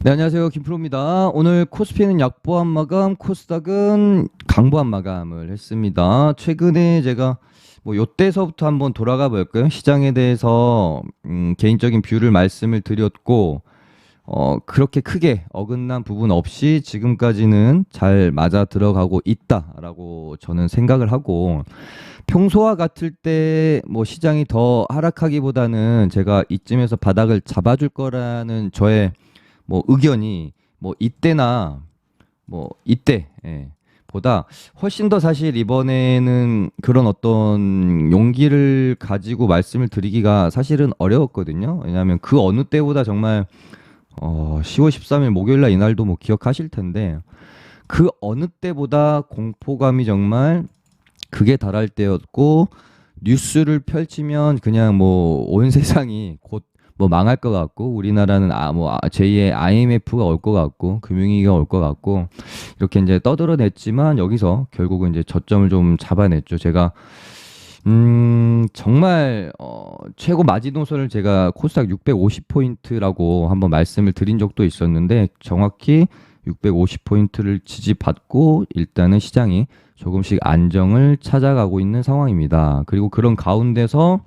네, 안녕하세요. 김프로입니다. 오늘 코스피는 약보합 마감, 코스닥은 강보합 마감을 했습니다. 최근에 제가 뭐 요때서부터 한번 돌아가 볼까요? 시장에 대해서 개인적인 뷰를 말씀을 드렸고, 그렇게 크게 어긋난 부분 없이 지금까지는 잘 맞아 들어가고 있다라고 저는 생각을 하고, 평소와 같을 때 뭐 시장이 더 하락하기보다는 제가 이쯤에서 바닥을 잡아줄 거라는 저의 뭐 의견이 뭐 이때나 뭐 이때 보다 훨씬 더 사실 이번에는 그런 어떤 용기를 가지고 말씀을 드리기가 사실은 어려웠거든요. 왜냐하면 그 어느 때보다 정말 10월 13일 목요일 날 이날도 뭐 기억하실 텐데 그 어느 때보다 공포감이 정말 극에 달할 때였고 뉴스를 펼치면 그냥 뭐 온 세상이 곧 뭐 망할 것 같고 우리나라는 제2의 IMF가 올 것 같고 금융위기가 올 것 같고 이렇게 이제 떠들어냈지만 여기서 결국은 이제 저점을 좀 잡아냈죠. 제가 정말 최고 마지노선을 제가 코스닥 650포인트라고 한번 말씀을 드린 적도 있었는데 정확히 650포인트를 지지받고 일단은 시장이 조금씩 안정을 찾아가고 있는 상황입니다. 그리고 그런 가운데서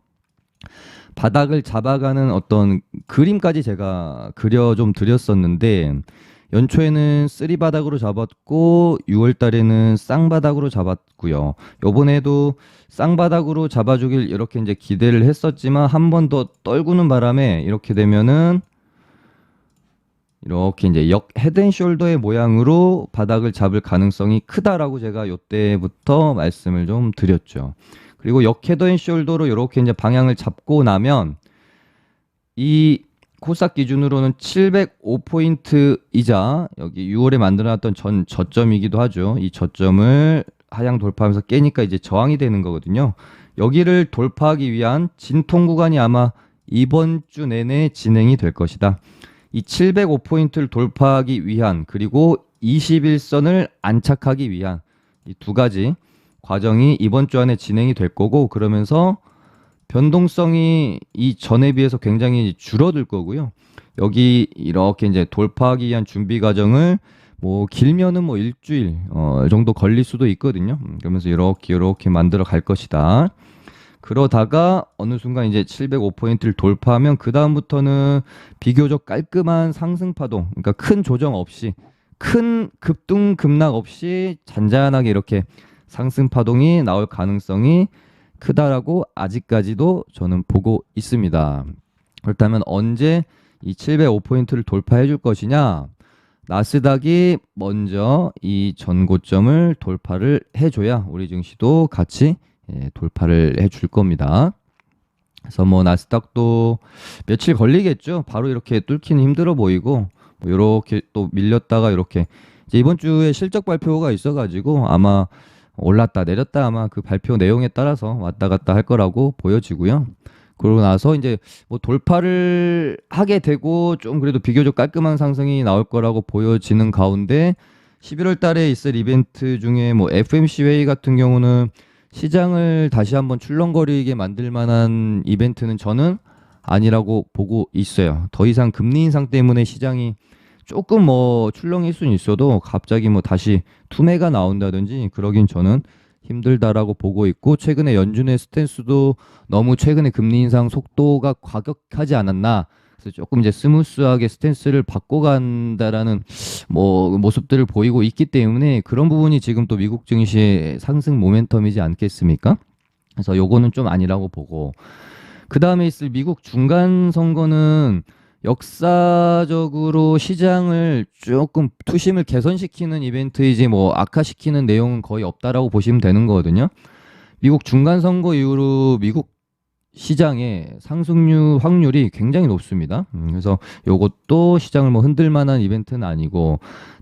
바닥을 잡아가는 어떤 그림까지 제가 그려 좀 드렸었는데 연초에는 쓰리바닥으로 잡았고 6월 달에는 쌍바닥으로 잡았고요. 요번에도 쌍바닥으로 잡아주길 이렇게 이제 기대를 했었지만 한 번 더 떨구는 바람에 이렇게 되면은 이렇게 이제 역 헤드앤숄더의 모양으로 바닥을 잡을 가능성이 크다라고 제가 요때부터 말씀을 좀 드렸죠. 그리고 역 헤드앤숄더로 이렇게 이제 방향을 잡고 나면 이 코스닥 기준으로는 705포인트이자 여기 6월에 만들어놨던 전 저점이기도 하죠. 이 저점을 하향 돌파하면서 깨니까 이제 저항이 되는 거거든요. 여기를 돌파하기 위한 진통 구간이 아마 이번 주 내내 진행이 될 것이다. 이 705포인트를 돌파하기 위한 그리고 21선을 안착하기 위한 이 두 가지 과정이 이번 주 안에 진행이 될 거고 그러면서 변동성이 이 전에 비해서 굉장히 줄어들 거고요. 여기 이렇게 이제 돌파하기 위한 준비 과정을 뭐 길면은 뭐 일주일 정도 걸릴 수도 있거든요. 그러면서 이렇게 만들어 갈 것이다. 그러다가 어느 순간 이제 705포인트를 돌파하면 그 다음부터는 비교적 깔끔한 상승 파동, 그러니까 큰 조정 없이 큰 급등 급락 없이 잔잔하게 이렇게 상승 파동이 나올 가능성이 크다라고 아직까지도 저는 보고 있습니다. 그렇다면 언제 이 705포인트를 돌파해 줄 것이냐? 나스닥이 먼저 이 전고점을 돌파를 해줘야 우리 증시도 같이 돌파를 해줄 겁니다. 그래서 뭐 나스닥도 며칠 걸리겠죠. 바로 이렇게 뚫기는 힘들어 보이고 뭐 이렇게 또 밀렸다가 이렇게 이제 이번 주에 실적 발표가 있어가지고 아마 올랐다 내렸다 아마 그 발표 내용에 따라서 왔다 갔다 할 거라고 보여지고요. 그러고 나서 이제 뭐 돌파를 하게 되고 좀 그래도 비교적 깔끔한 상승이 나올 거라고 보여지는 가운데 11월 달에 있을 이벤트 중에 뭐 FMC 회의 같은 경우는 시장을 다시 한번 출렁거리게 만들 만한 이벤트는 저는 아니라고 보고 있어요. 더 이상 금리 인상 때문에 시장이 조금 뭐 출렁일 수는 있어도 갑자기 뭐 다시 투매가 나온다든지 그러긴 저는 힘들다라고 보고 있고 최근에 연준의 스탠스도 너무 최근에 금리 인상 속도가 과격하지 않았나 그래서 조금 이제 스무스하게 스탠스를 바꿔간다라는 뭐 모습들을 보이고 있기 때문에 그런 부분이 지금 또 미국 증시의 상승 모멘텀이지 않겠습니까? 그래서 요거는 좀 아니라고 보고 그 다음에 있을 미국 중간 선거는 역사적으로 시장을 조금 투심을 개선시키는 이벤트이지 뭐 악화시키는 내용은 거의 없다라고 보시면 되는 거거든요. 미국 중간 선거 이후로 미국 시장의 상승률 확률이 굉장히 높습니다. 그래서 요것도 시장을 뭐 흔들 만한 이벤트는 아니고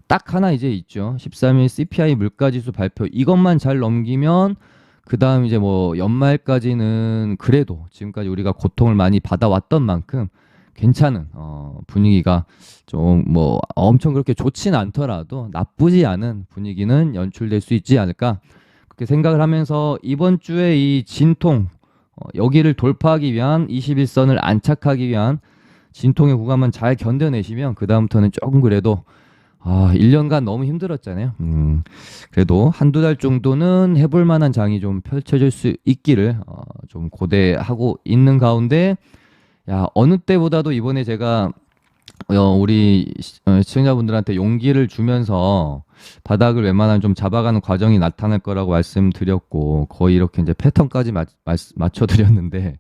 딱 하나 이제 있죠. 13일 CPI 물가지수 발표 이것만 잘 넘기면 그 다음 이제 뭐 연말까지는 그래도 지금까지 우리가 고통을 많이 받아왔던 만큼 괜찮은 분위기가 좀 뭐 엄청 그렇게 좋진 않더라도 나쁘지 않은 분위기는 연출될 수 있지 않을까 그렇게 생각을 하면서 이번 주에 이 진통 여기를 돌파하기 위한 21선을 안착하기 위한 진통의 구간만 잘 견뎌내시면 그다음부터는 조금 그래도 1년간 너무 힘들었잖아요. 그래도 한두 달 정도는 해볼 만한 장이 좀 펼쳐질 수 있기를 좀 고대하고 있는 가운데, 야, 어느 때보다도 이번에 제가 우리 시청자분들한테 용기를 주면서 바닥을 웬만하면 좀 잡아가는 과정이 나타날 거라고 말씀드렸고, 거의 이렇게 이제 패턴까지 맞춰드렸는데,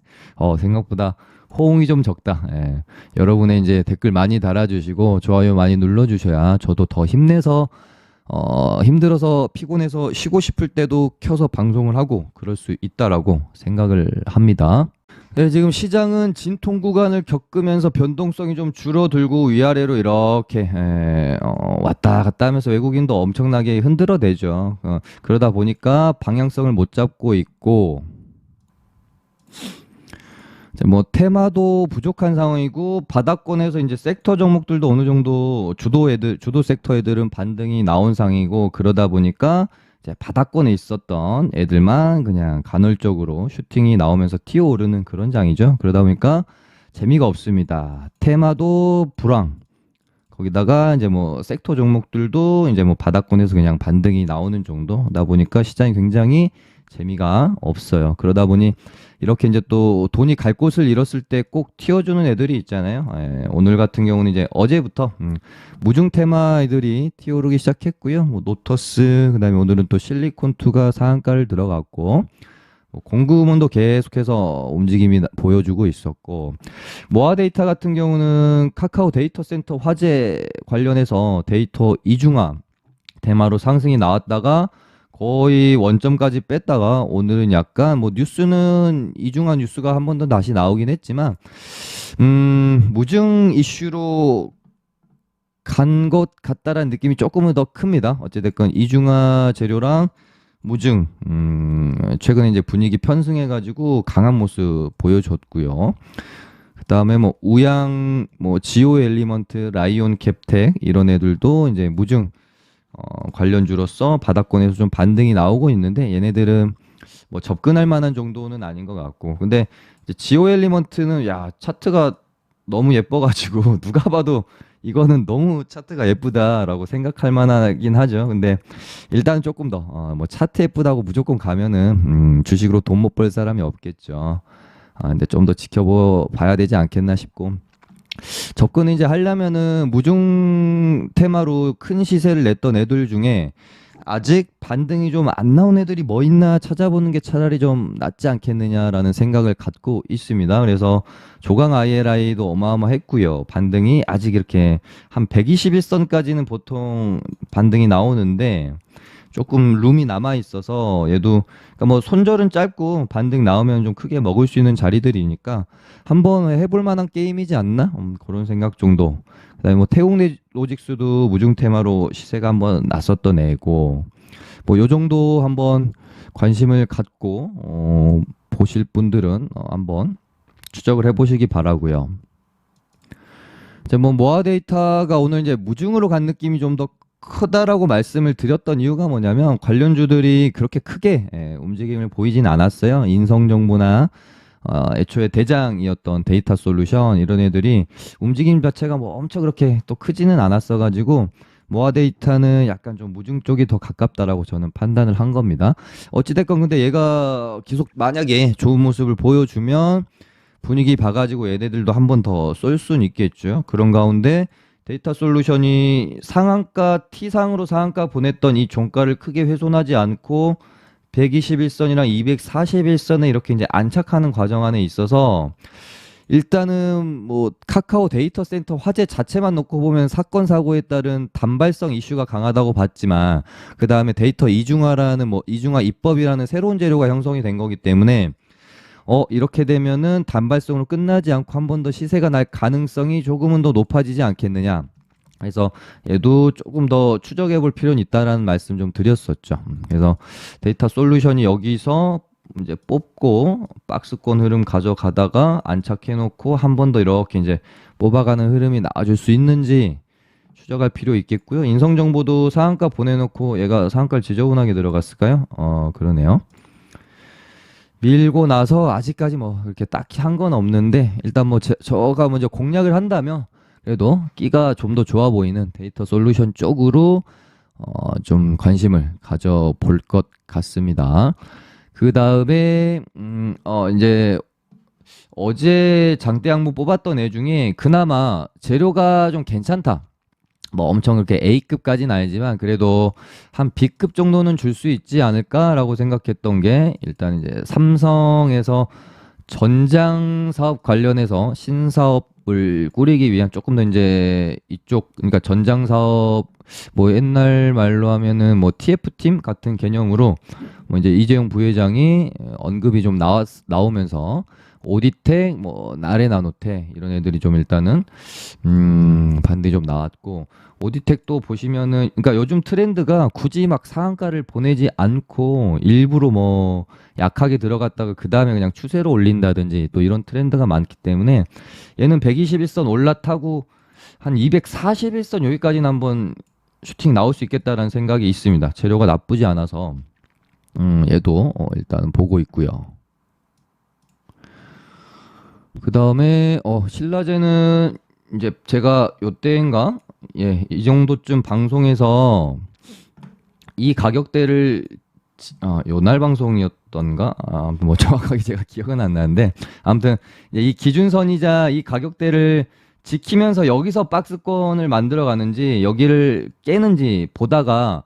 생각보다 호응이 좀 적다. 예. 여러분의 이제 댓글 많이 달아주시고 좋아요 많이 눌러주셔야 저도 더 힘내서 힘들어서 피곤해서 쉬고 싶을 때도 켜서 방송을 하고 그럴 수 있다라고 생각을 합니다. 네, 지금 시장은 진통 구간을 겪으면서 변동성이 좀 줄어들고 위아래로 이렇게 왔다 갔다 하면서 외국인도 엄청나게 흔들어대죠. 그러다 보니까 방향성을 못 잡고 있고, 이제 뭐 테마도 부족한 상황이고, 바닥권에서 이제 섹터 종목들도 어느 정도 주도 섹터 애들은 반등이 나온 상황이고, 그러다 보니까 이제 바닥권에 있었던 애들만 그냥 간헐적으로 슈팅이 나오면서 튀어오르는 그런 장이죠. 그러다 보니까 재미가 없습니다. 테마도 불황. 거기다가 이제 뭐 섹터 종목들도 이제 뭐 바닥권에서 그냥 반등이 나오는 정도다 보니까 시장이 굉장히 재미가 없어요. 그러다 보니 이렇게 이제 또 돈이 갈 곳을 잃었을 때 꼭 튀어주는 애들이 있잖아요. 오늘 같은 경우는 이제 어제부터 무중 테마 애들이 튀어오르기 시작했고요. 뭐 노터스, 그다음에 오늘은 또 실리콘2가 상한가를 들어갔고, 뭐 공구문도 계속해서 움직임이 보여주고 있었고, 모아데이터 같은 경우는 카카오 데이터 센터 화재 관련해서 데이터 이중화 테마로 상승이 나왔다가 거의 원점까지 뺐다가 오늘은 약간 뭐 뉴스는 이중화 뉴스가 한 번 더 다시 나오긴 했지만 무증 이슈로 간 것 같다라는 느낌이 조금은 더 큽니다. 어찌됐건 이중화 재료랑 무증 최근에 이제 분위기 편승해가지고 강한 모습 보여줬고요. 그다음에 뭐 우양, 뭐 지오 엘리먼트, 라이온 캡텍 이런 애들도 이제 무증 관련주로서 바닥권에서 좀 반등이 나오고 있는데, 얘네들은 뭐 접근할 만한 정도는 아닌 것 같고, 근데 이제 지오 엘리먼트는 야 차트가 너무 예뻐가지고 누가 봐도 이거는 너무 차트가 예쁘다라고 생각할 만하긴 하죠. 근데 일단 조금 더 뭐 차트 예쁘다고 무조건 가면은 주식으로 돈 못 벌 사람이 없겠죠. 근데 좀 더 지켜봐야 되지 않겠나 싶고, 접근을 이제 하려면은 무중 테마로 큰 시세를 냈던 애들 중에 아직 반등이 좀 안 나온 애들이 뭐 있나 찾아보는 게 차라리 좀 낫지 않겠느냐라는 생각을 갖고 있습니다. 그래서 조강 ILI도 어마어마했고요. 반등이 아직 이렇게 한 121선까지는 보통 반등이 나오는데 조금 룸이 남아 있어서 얘도, 그러니까 뭐 손절은 짧고 반등 나오면 좀 크게 먹을 수 있는 자리들이니까 한번 해볼 만한 게임이지 않나? 그런 생각 정도. 그다음에 뭐 태웅로직스도 무중 테마로 시세가 한번 났었던 애고, 뭐 요 정도 한번 관심을 갖고 보실 분들은 한번 추적을 해보시기 바라고요. 이제 뭐 모아 데이터가 오늘 이제 무중으로 간 느낌이 좀 더 크다라고 말씀을 드렸던 이유가 뭐냐면, 관련주들이 그렇게 크게 움직임을 보이진 않았어요. 인성정보나 애초에 대장이었던 데이터 솔루션 이런 애들이 움직임 자체가 뭐 엄청 그렇게 또 크지는 않았어 가지고 모아 데이터는 약간 좀 무중 쪽이 더 가깝다라고 저는 판단을 한 겁니다. 어찌됐건 근데 얘가 계속 만약에 좋은 모습을 보여주면 분위기 봐가지고 얘네들도 한 번 더 쏠 수는 있겠죠. 그런 가운데 데이터 솔루션이 상한가 T상으로 상한가 보냈던 이 종가를 크게 훼손하지 않고 121선이랑 241선에 이렇게 이제 안착하는 과정 안에 있어서, 일단은 뭐 카카오 데이터 센터 화재 자체만 놓고 보면 사건 사고에 따른 단발성 이슈가 강하다고 봤지만, 그 다음에 데이터 이중화라는 뭐 이중화 입법이라는 새로운 재료가 형성이 된 거기 때문에 이렇게 되면은 단발성으로 끝나지 않고 한 번 더 시세가 날 가능성이 조금은 더 높아지지 않겠느냐. 그래서 얘도 조금 더 추적해 볼 필요는 있다라는 말씀 좀 드렸었죠. 그래서 데이터 솔루션이 여기서 이제 뽑고 박스권 흐름 가져가다가 안착해 놓고 한 번 더 이렇게 이제 뽑아가는 흐름이 나와줄 수 있는지 추적할 필요 있겠고요. 인성정보도 상한가 보내놓고 얘가 상한가를 지저분하게 들어갔을까요? 그러네요. 밀고 나서 아직까지 뭐 이렇게 딱히 한 건 없는데 일단 뭐 저가 먼저 공략을 한다면 그래도 끼가 좀 더 좋아 보이는 데이터 솔루션 쪽으로 좀 관심을 가져볼 것 같습니다. 그 다음에 이제 어제 장대 항목 뽑았던 애 중에 그나마 재료가 좀 괜찮다. 뭐 엄청 그렇게 A급까지는 아니지만 그래도 한 B급 정도는 줄 수 있지 않을까라고 생각했던 게 일단 이제 삼성에서 전장 사업 관련해서 신사업을 꾸리기 위한 조금 더 이제 이쪽 그러니까 전장 사업 뭐 옛날 말로 하면은 뭐 TF팀 같은 개념으로 뭐 이제 이재용 부회장이 언급이 좀 나오면서 오디텍 뭐 나레나노텍 이런 애들이 좀 일단은 반등이 좀 나왔고 오디텍도 보시면은 그러니까 요즘 트렌드가 굳이 막 상한가를 보내지 않고 일부러 뭐 약하게 들어갔다가 그 다음에 그냥 추세로 올린다든지 또 이런 트렌드가 많기 때문에 얘는 121선 올라타고 한 241선 여기까지는 한번 슈팅 나올 수 있겠다라는 생각이 있습니다. 재료가 나쁘지 않아서 얘도 일단 보고 있고요. 그 다음에 신라제는 이제 제가 요때인가 예, 이 정도쯤 방송에서 이 가격대를 요날 방송이었던가 아무튼 뭐 정확하게 제가 기억은 안 나는데 아무튼 이 기준선이자 이 가격대를 지키면서 여기서 박스권을 만들어 가는지 여기를 깨는지 보다가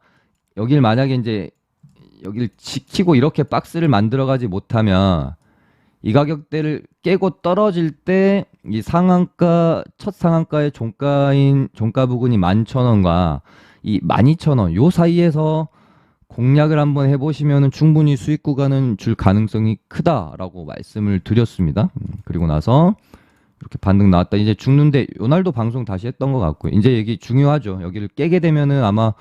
여길 만약에 이제 여기를 지키고 이렇게 박스를 만들어 가지 못하면 이 가격대를 깨고 떨어질 때 이 상한가 첫 상한가의 종가 부근이 11,000원과 이 12,000원 요 사이에서 공략을 한번 해보시면 충분히 수익 구간은 줄 가능성이 크다라고 말씀을 드렸습니다. 그리고 나서 이렇게 반등 나왔다. 이제 죽는데 요날도 방송 다시 했던 것 같고 이제 얘기 중요하죠. 여기를 깨게 되면은 아마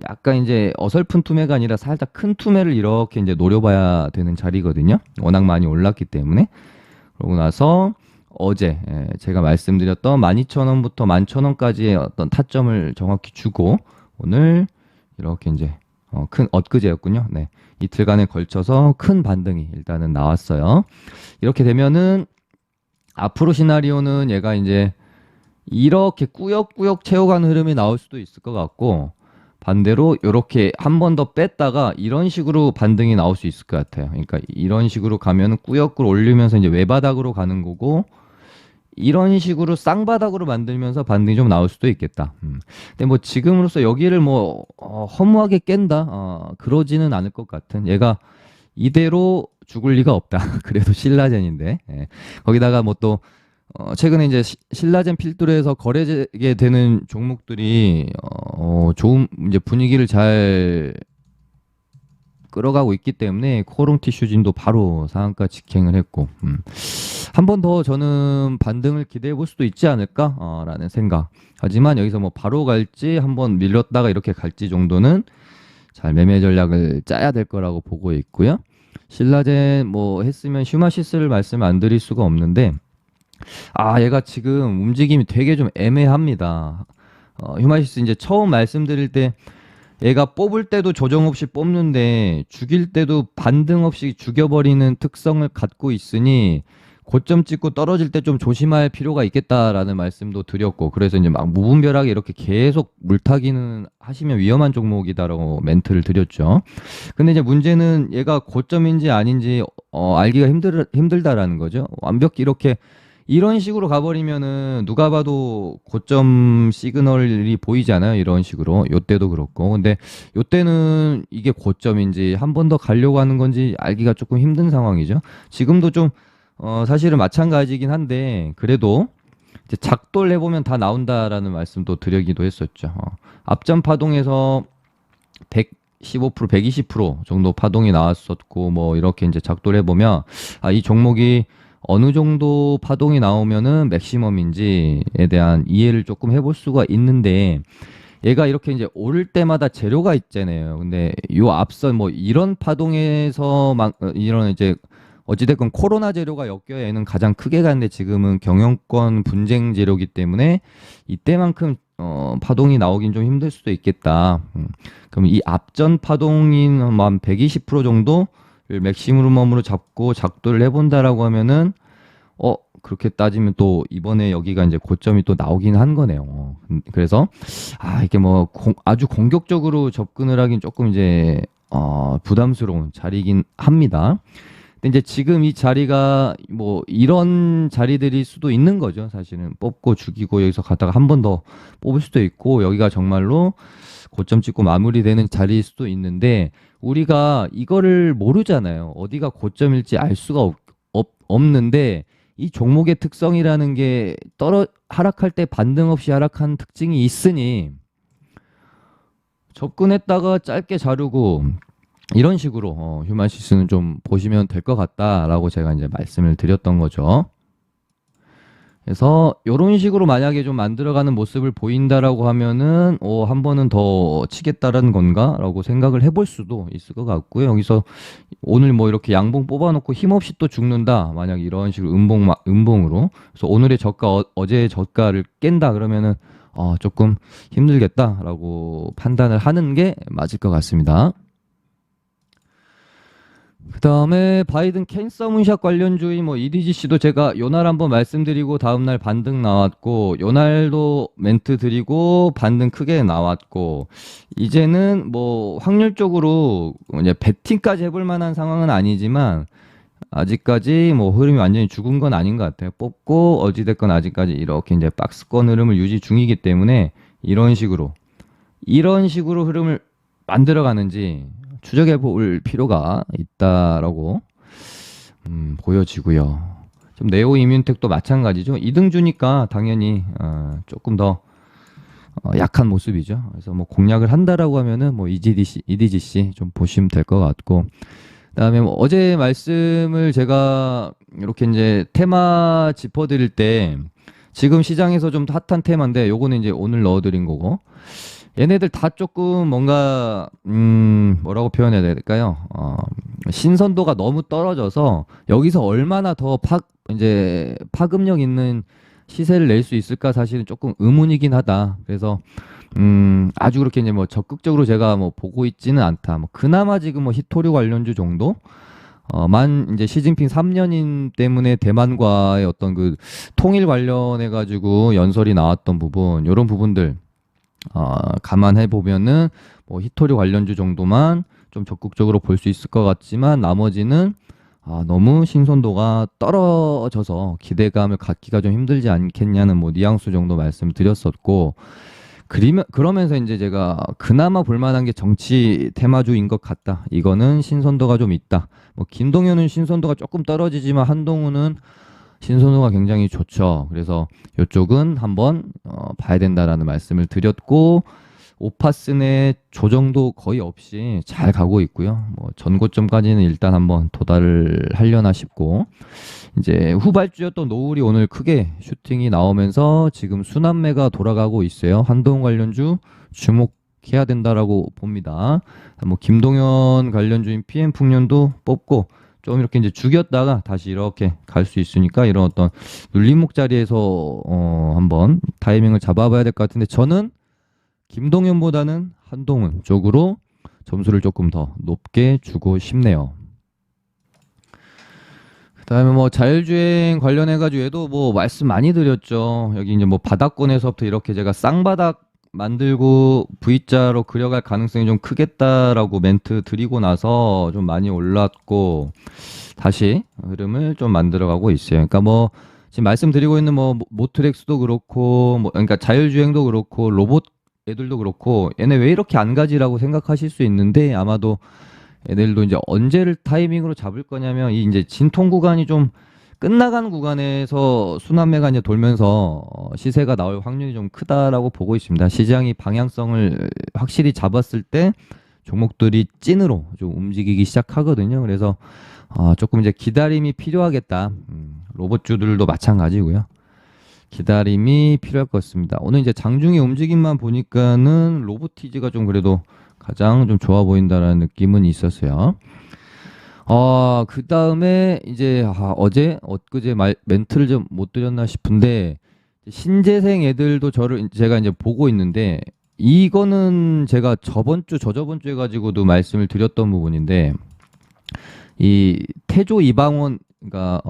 약간 이제 어설픈 투매가 아니라 살짝 큰 투매를 이렇게 이제 노려봐야 되는 자리거든요. 워낙 많이 올랐기 때문에. 그러고 나서 어제 제가 말씀드렸던 12,000원부터 11,000원까지의 어떤 타점을 정확히 주고 오늘 이렇게 이제 큰 엊그제였군요. 네. 이틀간에 걸쳐서 큰 반등이 일단은 나왔어요. 이렇게 되면은 앞으로 시나리오는 얘가 이제 이렇게 꾸역꾸역 채워가는 흐름이 나올 수도 있을 것 같고 반대로 이렇게 한 번 더 뺐다가 이런 식으로 반등이 나올 수 있을 것 같아요. 그러니까 이런 식으로 가면은 꾸역꾸역 올리면서 이제 외바닥으로 가는 거고 이런 식으로 쌍바닥으로 만들면서 반등이 좀 나올 수도 있겠다. 근데 뭐 지금으로서 여기를 뭐 허무하게 깬다 그러지는 않을 것 같은 얘가 이대로 죽을 리가 없다. 그래도 신라젠인데 거기다가 뭐 또 최근에 이제 신라젠 필두로해서 거래되게 되는 종목들이 좋은 이제 분위기를 잘 끌어가고 있기 때문에 코롱 티슈진도 바로 상한가 직행을 했고 한 번 더 저는 반등을 기대해 볼 수도 있지 않을까라는 생각. 하지만 여기서 뭐 바로 갈지 한번 밀렸다가 이렇게 갈지 정도는 잘 매매 전략을 짜야 될 거라고 보고 있고요. 신라젠 뭐 했으면 슈마시스를 말씀 안 드릴 수가 없는데 얘가 지금 움직임이 되게 좀 애매합니다. 휴마시스 이제 처음 말씀드릴 때 얘가 뽑을 때도 조정 없이 뽑는데 죽일 때도 반등 없이 죽여버리는 특성을 갖고 있으니 고점 찍고 떨어질 때 좀 조심할 필요가 있겠다라는 말씀도 드렸고 그래서 이제 막 무분별하게 이렇게 계속 물타기는 하시면 위험한 종목이다라고 멘트를 드렸죠. 근데 이제 문제는 얘가 고점인지 아닌지 알기가 힘들다라는 거죠. 완벽히 이렇게 이런 식으로 가버리면은 누가 봐도 고점 시그널이 보이잖아요. 이런 식으로. 요때도 그렇고. 근데 요때는 이게 고점인지 한 번 더 가려고 하는 건지 알기가 조금 힘든 상황이죠. 지금도 좀 사실은 마찬가지긴 한데 그래도 이제 작도를 해보면 다 나온다라는 말씀도 드리기도 했었죠. 앞전 파동에서 115%, 120% 정도 파동이 나왔었고 뭐 이렇게 이제 작도를 해보면 이 종목이 어느 정도 파동이 나오면은 맥시멈인지에 대한 이해를 조금 해볼 수가 있는데 얘가 이렇게 이제 오를 때마다 재료가 있잖아요. 근데 요 앞선 뭐 이런 파동에서 막 이런 이제 어찌됐건 코로나 재료가 엮여야 얘는 가장 크게 가는데 지금은 경영권 분쟁 재료기 때문에 이때만큼 파동이 나오긴 좀 힘들 수도 있겠다. 그럼 이 앞전 파동인 한 120% 정도 맥시멈으로 잡고 작도를 해본다라고 하면은 그렇게 따지면 또 이번에 여기가 이제 고점이 또 나오긴 한 거네요. 그래서 이게 뭐 아주 공격적으로 접근을 하긴 조금 이제 부담스러운 자리이긴 합니다. 근데 이제 지금 이 자리가 뭐 이런 자리들일 수도 있는 거죠. 사실은 뽑고 죽이고 여기서 갔다가 한 번 더 뽑을 수도 있고 여기가 정말로 고점 찍고 마무리되는 자리일 수도 있는데 우리가 이거를 모르잖아요. 어디가 고점일지 알 수가 없는데 이 종목의 특성이라는 게 하락할 때 반등 없이 하락한 특징이 있으니 접근했다가 짧게 자르고 이런 식으로 휴마시스는 좀 보시면 될 것 같다라고 제가 이제 말씀을 드렸던 거죠. 그래서 이런 식으로 만약에 좀 만들어가는 모습을 보인다라고 하면은 한 번은 더 치겠다라는 건가라고 생각을 해볼 수도 있을 것 같고요. 여기서 오늘 뭐 이렇게 양봉 뽑아놓고 힘없이 또 죽는다. 만약 이런 식으로 음봉으로. 그래서 오늘의 저가 어제의 저가를 깬다 그러면은 조금 힘들겠다라고 판단을 하는 게 맞을 것 같습니다. 그 다음에 바이든 캔서 문샷 관련주의 뭐 EDGC도 제가 요날 한번 말씀드리고 다음날 반등 나왔고 요날도 멘트 드리고 반등 크게 나왔고 이제는 뭐 확률적으로 이제 베팅까지 해볼 만한 상황은 아니지만 아직까지 뭐 흐름이 완전히 죽은 건 아닌 것 같아요. 뽑고 어찌됐건 아직까지 이렇게 이제 박스권 흐름을 유지 중이기 때문에 이런 식으로 흐름을 만들어 가는지 추적해 볼 필요가 있다라고 보여지고요. 좀 네오 이뮨텍도 마찬가지죠. 2등 주니까 당연히 조금 더 약한 모습이죠. 그래서 뭐 공략을 한다라고 하면은 뭐 EDGC 좀 보시면 될 것 같고 그다음에 뭐 어제 말씀을 제가 이렇게 이제 테마 짚어드릴 때 지금 시장에서 좀 핫한 테마인데 요거는 이제 오늘 넣어드린 거고 얘네들 다 조금 뭔가 뭐라고 표현해야 될까요? 신선도가 너무 떨어져서 여기서 얼마나 더 이제 파급력 있는 시세를 낼 수 있을까 사실은 조금 의문이긴 하다. 그래서 아주 그렇게 이제 뭐 적극적으로 제가 뭐 보고 있지는 않다. 뭐 그나마 지금 뭐 히토류 관련주 정도 만 이제 시진핑 3년인 때문에 대만과의 어떤 그 통일 관련해 가지고 연설이 나왔던 부분, 이런 부분들 감안해 보면은 뭐 히토류 관련주 정도만 좀 적극적으로 볼 수 있을 것 같지만 나머지는 너무 신선도가 떨어져서 기대감을 갖기가 좀 힘들지 않겠냐는 뭐 뉘앙스 정도 말씀드렸었고 그러면서 이제 제가 그나마 볼만한 게 정치 테마주인 것 같다. 이거는 신선도가 좀 있다. 뭐 김동현은 신선도가 조금 떨어지지만 한동훈은 신선도가 굉장히 좋죠. 그래서 이쪽은 한번 봐야 된다라는 말씀을 드렸고 오파슨의 조정도 거의 없이 잘 가고 있고요. 뭐 전고점까지는 일단 한번 도달을 하려나 싶고 이제 후발주였던 노을이 오늘 크게 슈팅이 나오면서 지금 순환매가 돌아가고 있어요. 한동훈 관련주 주목해야 된다라고 봅니다. 뭐 김동현 관련주인 PM풍년도 뽑고 좀 이렇게 이제 죽였다가 다시 이렇게 갈 수 있으니까 이런 어떤 눌림목 자리에서 한번 타이밍을 잡아봐야 될 것 같은데 저는 김동현보다는 한동훈 쪽으로 점수를 조금 더 높게 주고 싶네요. 그다음에 뭐 자율주행 관련해가지고 얘도 뭐 말씀 많이 드렸죠. 여기 이제 뭐 바닥권에서부터 이렇게 제가 쌍바닥 만들고 V자로 그려갈 가능성이 좀 크겠다라고 멘트 드리고 나서 좀 많이 올랐고 다시 흐름을 좀 만들어가고 있어요. 그러니까 뭐 지금 말씀드리고 있는 뭐 모트렉스도 그렇고 뭐 그러니까 자율주행도 그렇고 로봇 애들도 그렇고 얘네 왜 이렇게 안 가지라고 생각하실 수 있는데 아마도 애들도 이제 언제를 타이밍으로 잡을 거냐면 이 이제 진통 구간이 좀 끝나가는 구간에서 순환매가 이제 돌면서 시세가 나올 확률이 좀 크다라고 보고 있습니다. 시장이 방향성을 확실히 잡았을 때 종목들이 찐으로 좀 움직이기 시작하거든요. 그래서 조금 이제 기다림이 필요하겠다. 로봇주들도 마찬가지고요. 기다림이 필요할 것 같습니다. 오늘 이제 장중의 움직임만 보니까는 로보티즈가 좀 그래도 가장 좀 좋아 보인다라는 느낌은 있었어요. 그 다음에 이제 어제 엊그제 멘트를 좀 못 드렸나 싶은데 신재생 애들도 제가 이제 보고 있는데 이거는 제가 저저번 주 해가지고도 말씀을 드렸던 부분인데 이 태조 이방원 그러니까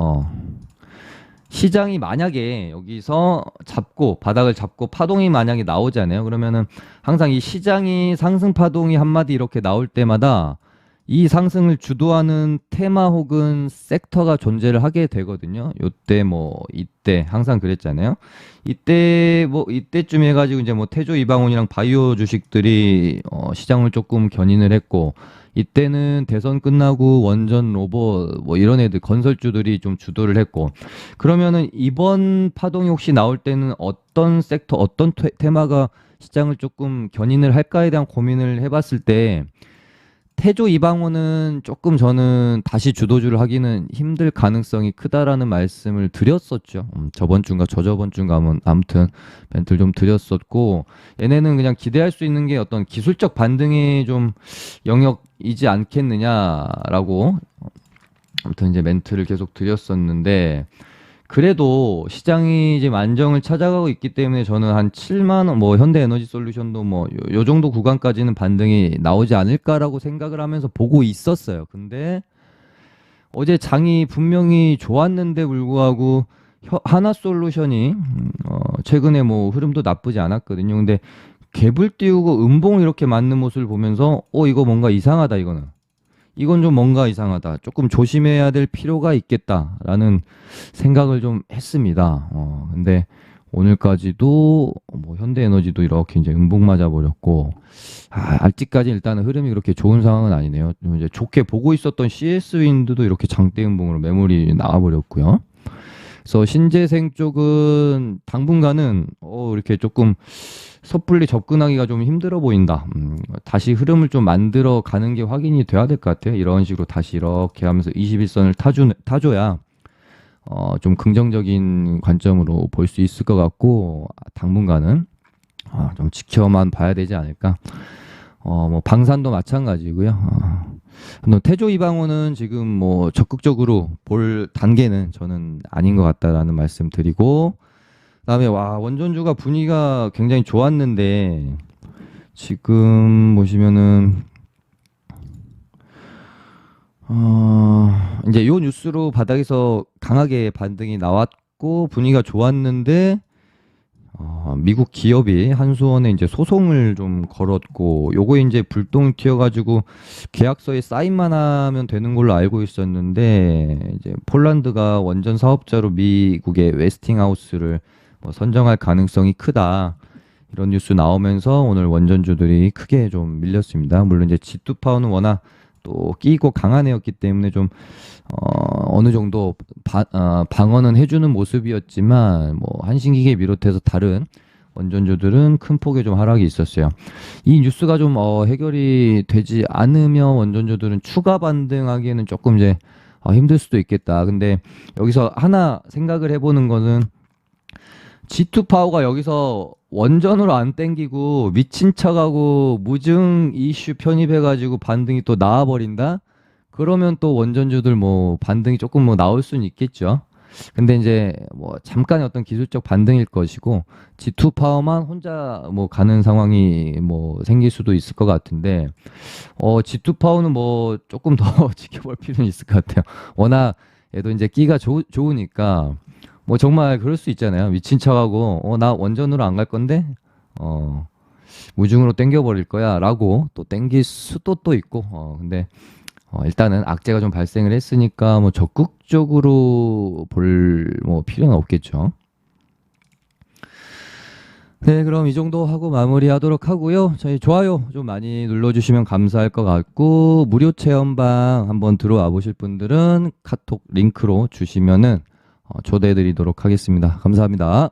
시장이 만약에 여기서 잡고 바닥을 잡고 파동이 만약에 나오잖아요. 그러면은 항상 이 시장이 상승 파동이 한마디 이렇게 나올 때마다 이 상승을 주도하는 테마 혹은 섹터가 존재를 하게 되거든요. 요때 뭐 이때 항상 그랬잖아요. 이때 뭐 이때쯤 해가지고 이제 뭐 태조 이방원이랑 바이오 주식들이 시장을 조금 견인을 했고 이때는 대선 끝나고 원전 로봇 뭐 이런 애들 건설주들이 좀 주도를 했고 그러면은 이번 파동이 혹시 나올 때는 어떤 섹터 어떤 테마가 시장을 조금 견인을 할까에 대한 고민을 해봤을 때 태조 이방원은 조금 저는 다시 주도주를 하기는 힘들 가능성이 크다라는 말씀을 드렸었죠. 저번 주인가 저저번 주인가 아무튼 멘트를 좀 드렸었고 얘네는 그냥 기대할 수 있는 게 어떤 기술적 반등의 좀 영역이지 않겠느냐라고 아무튼 이제 멘트를 계속 드렸었는데 그래도 시장이 지금 안정을 찾아가고 있기 때문에 저는 한 7만 원, 뭐 현대에너지솔루션도 뭐 요 정도 구간까지는 반등이 나오지 않을까라고 생각을 하면서 보고 있었어요. 근데 어제 장이 분명히 좋았는데 불구하고 하나솔루션이 최근에 뭐 흐름도 나쁘지 않았거든요. 근데 갭을 띄우고 음봉을 이렇게 맞는 모습을 보면서 이거 뭔가 이상하다 이거는. 이건 좀 뭔가 이상하다. 조금 조심해야 될 필요가 있겠다라는 생각을 좀 했습니다. 근데 오늘까지도 뭐 현대에너지도 이렇게 이제 음봉 맞아 버렸고, 아직까지 일단은 흐름이 그렇게 좋은 상황은 아니네요. 좀 이제 좋게 보고 있었던 CS 윈드도 이렇게 장대 음봉으로 매물이 나와 버렸고요. 그래서 신재생 쪽은 당분간은 이렇게 조금 섣불리 접근하기가 좀 힘들어 보인다. 다시 흐름을 좀 만들어 가는 게 확인이 돼야 될 것 같아요. 이런 식으로 다시 이렇게 하면서 21선을 타줘야 좀 긍정적인 관점으로 볼 수 있을 것 같고 당분간은 좀 지켜만 봐야 되지 않을까. 뭐 방산도 마찬가지고요. 태조 이방원은 지금 뭐 적극적으로 볼 단계는 저는 아닌 것 같다라는 말씀 드리고 그다음에 원전주가 분위기가 굉장히 좋았는데 지금 보시면은 이제 요 뉴스로 바닥에서 강하게 반등이 나왔고 분위기가 좋았는데 미국 기업이 한수원에 이제 소송을 좀 걸었고 요거 이제 불똥 튀어가지고 계약서에 사인만 하면 되는 걸로 알고 있었는데 이제 폴란드가 원전 사업자로 미국의 웨스팅하우스를 뭐 선정할 가능성이 크다 이런 뉴스 나오면서 오늘 원전주들이 크게 좀 밀렸습니다. 물론 이제 G2 파워는 워낙 또 끼고 강한 애였기 때문에 좀 어느 정도 방어는 해주는 모습이었지만 뭐 한신기계 비롯해서 다른 원전주들은 큰 폭의 좀 하락이 있었어요. 이 뉴스가 좀 해결이 되지 않으면 원전주들은 추가 반등하기에는 조금 이제 힘들 수도 있겠다. 근데 여기서 하나 생각을 해보는 거는 G2 파워가 여기서 원전으로 안 땡기고 미친 척하고 무증 이슈 편입해가지고 반등이 또 나와버린다? 그러면 또 원전주들 뭐 반등이 조금 뭐 나올 수는 있겠죠. 근데 이제 뭐 잠깐의 어떤 기술적 반등일 것이고 G2 파워만 혼자 뭐 가는 상황이 뭐 생길 수도 있을 것 같은데 G2 파워는 뭐 조금 더 지켜볼 필요는 있을 것 같아요. 워낙 얘도 이제 끼가 좋으니까 뭐 정말 그럴 수 있잖아요. 미친 척하고 나 원전으로 안 갈 건데 무중으로 땡겨버릴 거야 라고 또 땡길 수도 또 있고 근데 일단은 악재가 좀 발생을 했으니까 뭐 적극적으로 볼 뭐 필요는 없겠죠. 네, 그럼 이 정도 하고 마무리하도록 하고요. 저희 좋아요 좀 많이 눌러주시면 감사할 것 같고 무료 체험방 한번 들어와 보실 분들은 카톡 링크로 주시면은 초대해 드리도록 하겠습니다. 감사합니다.